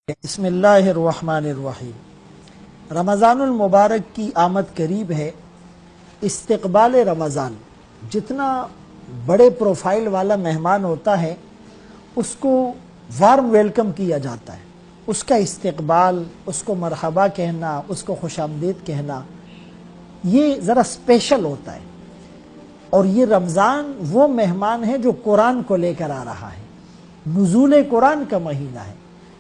بسم اللہ الرحمن الرحیم۔ رمضان المبارک کی آمد قریب ہے۔ استقبال رمضان، جتنا بڑے پروفائل والا مہمان ہوتا ہے اس کو وارم ویلکم کیا جاتا ہے، اس کا استقبال، اس کو مرحبا کہنا، اس کو خوش آمدید کہنا، یہ ذرا اسپیشل ہوتا ہے۔ اور یہ رمضان وہ مہمان ہے جو قرآن کو لے کر آ رہا ہے، نزول قرآن کا مہینہ ہے۔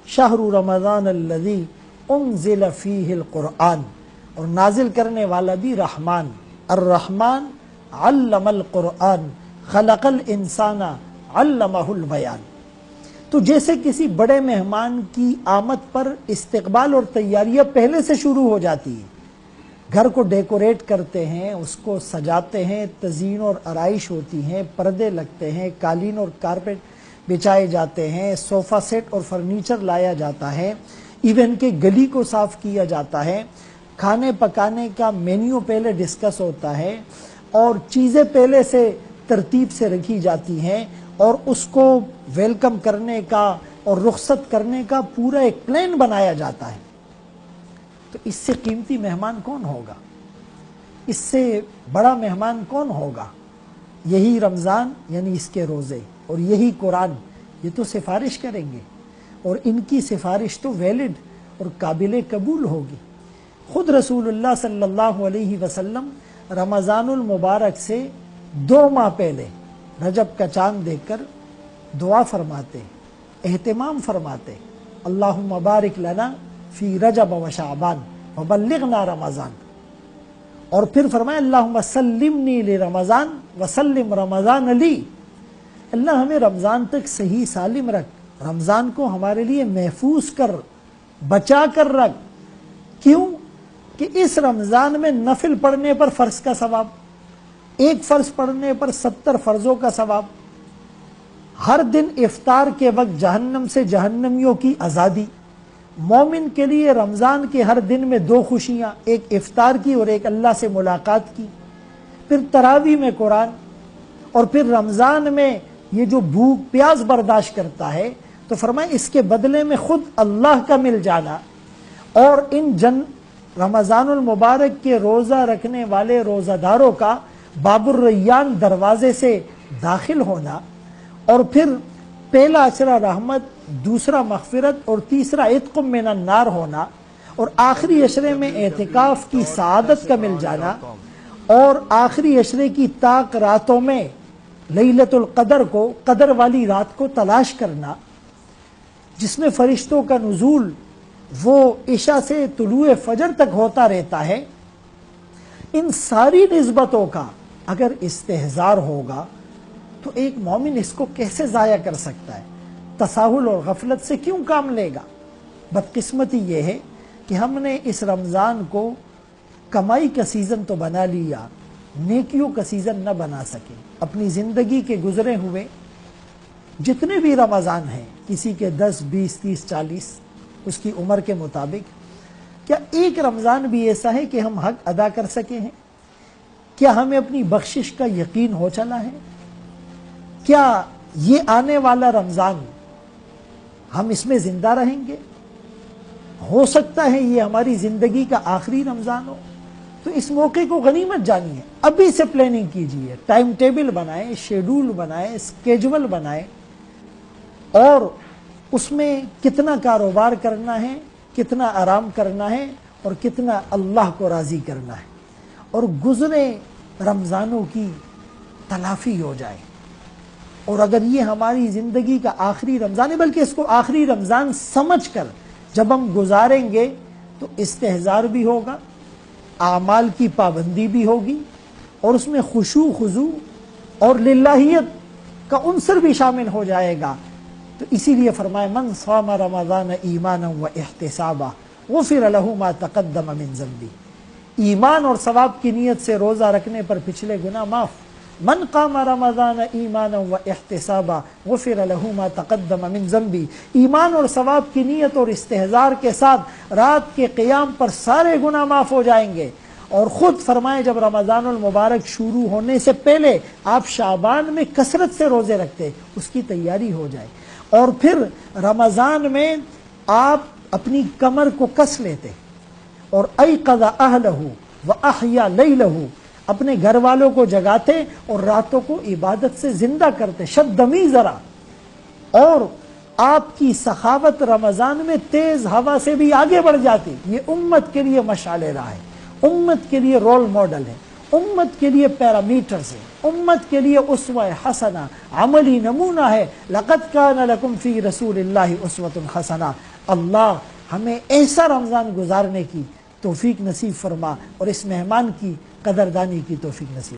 شہر رمضان الذی انزل فیہ القرآن، اور نازل کرنے والا بھی رحمان، الرحمن علم القرآن خلق الانسان علمہ البیان۔ تو جیسے کسی بڑے مہمان کی آمد پر استقبال اور تیاریاں پہلے سے شروع ہو جاتی ہیں، گھر کو ڈیکوریٹ کرتے ہیں، اس کو سجاتے ہیں، تزئین اور آرائش ہوتی ہیں، پردے لگتے ہیں، قالین اور کارپیٹ بچھائے جاتے ہیں، صوفہ سیٹ اور فرنیچر لایا جاتا ہے، ایون کہ گلی کو صاف کیا جاتا ہے، کھانے پکانے کا مینیو پہلے ڈسکس ہوتا ہے، اور چیزیں پہلے سے ترتیب سے رکھی جاتی ہیں، اور اس کو ویلکم کرنے کا اور رخصت کرنے کا پورا ایک پلان بنایا جاتا ہے۔ تو اس سے قیمتی مہمان کون ہوگا؟ اس سے بڑا مہمان کون ہوگا؟ یہی رمضان یعنی اس کے روزے اور یہی قرآن، یہ تو سفارش کریں گے، اور ان کی سفارش تو ویلڈ اور قابل قبول ہوگی۔ خود رسول اللہ صلی اللہ علیہ وسلم رمضان المبارک سے 2 ماہ پہلے رجب کا چاند دیکھ کر دعا فرماتے، اہتمام فرماتے، اللہم بارک لنا فی رجب و شعبان وبلغنا رمضان، اور پھر فرمایا اللہم سلمنی لرمضان وسلم رمضان لی، اللہ ہمیں رمضان تک صحیح سالم رکھ، رمضان کو ہمارے لیے محفوظ کر، بچا کر رکھ۔ کیوں کہ اس رمضان میں نفل پڑھنے پر فرض کا ثواب، ایک فرض پڑھنے پر 70 فرضوں کا ثواب، ہر دن افطار کے وقت جہنم سے جہنمیوں کی آزادی۔ مومن کے لیے رمضان کے ہر دن میں 2 خوشیاں، ایک افطار کی اور ایک اللہ سے ملاقات کی، پھر تراویح میں قرآن، اور پھر رمضان میں یہ جو بھوک پیاس برداشت کرتا ہے تو فرمائے اس کے بدلے میں خود اللہ کا مل جانا، اور ان رمضان المبارک کے روزہ رکھنے والے روزہ داروں کا باب الریان دروازے سے داخل ہونا، اور پھر پہلا عشرہ رحمت، دوسرا مغفرت اور تیسرا عتق من النار ہونا، اور آخری عشرے میں اعتکاف کی سعادت کا مل جانا، اور آخری عشرے کی طاق راتوں میں لیلۃ القدر کو، قدر والی رات کو تلاش کرنا، جس میں فرشتوں کا نزول وہ عشاء سے طلوع فجر تک ہوتا رہتا ہے۔ ان ساری نسبتوں کا اگر استحضار ہوگا تو ایک مومن اس کو کیسے ضائع کر سکتا ہے؟ تساہل اور غفلت سے کیوں کام لے گا؟ بدقسمتی یہ ہے کہ ہم نے اس رمضان کو کمائی کا سیزن تو بنا لیا، نیکیوں کا سیزن نہ بنا سکے۔ اپنی زندگی کے گزرے ہوئے جتنے بھی رمضان ہیں، کسی کے 10 20 30 40 اس کی عمر کے مطابق، کیا ایک رمضان بھی ایسا ہے کہ ہم حق ادا کر سکے ہیں؟ کیا ہمیں اپنی بخشش کا یقین ہو چلا ہے؟ کیا یہ آنے والا رمضان ہم اس میں زندہ رہیں گے؟ ہو سکتا ہے یہ ہماری زندگی کا آخری رمضان ہو، تو اس موقع کو غنیمت جانیے، ابھی سے پلاننگ کیجئے، ٹائم ٹیبل بنائیں، شیڈول بنائیں، اسکیجول بنائیں، اور اس میں کتنا کاروبار کرنا ہے، کتنا آرام کرنا ہے، اور کتنا اللہ کو راضی کرنا ہے، اور گزرے رمضانوں کی تلافی ہو جائے۔ اور اگر یہ ہماری زندگی کا آخری رمضان ہے، بلکہ اس کو آخری رمضان سمجھ کر جب ہم گزاریں گے تو استحضار بھی ہوگا، اعمال کی پابندی بھی ہوگی، اور اس میں خشوع خضوع اور للہیت کا عنصر بھی شامل ہو جائے گا۔ تو اسی لیے فرمائے من صام رمضان ایمانا و احتسابا غفر له ما تقدم من ذنبی، ایمان اور ثواب کی نیت سے روزہ رکھنے پر پچھلے گناہ معاف۔ من قام رمضان ایمانا و احتسابا غفر له ما تقدم من ذنبی، ایمان اور ثواب کی نیت اور استحضار کے ساتھ رات کے قیام پر سارے گناہ معاف ہو جائیں گے۔ اور خود فرمائے جب رمضان المبارک شروع ہونے سے پہلے آپ شعبان میں کثرت سے روزے رکھتے، اس کی تیاری ہو جائے، اور پھر رمضان میں آپ اپنی کمر کو کس لیتے اور ایقظ اہلہ واحیا لیلہ، اپنے گھر والوں کو جگاتے اور راتوں کو عبادت سے زندہ کرتے، شدمی ذرا. اور آپ کی سخاوت رمضان میں تیز ہوا سے بھی آگے بڑھ جاتی. یہ امت کے لیے مشعل راہ ہے، امت کے لیے رول ماڈل ہے، امت کے لیے پیرامیٹرز ہے، امت کے لیے اسوہ حسنہ، عملی نمونہ ہے. لقد کان لکم فی رسول اللہ اسوۃ حسنہ. اللہ ہمیں ایسا رمضان گزارنے کی توفیق نصیب فرما اور اس مہمان کی قدردانی کی توفیق نصیب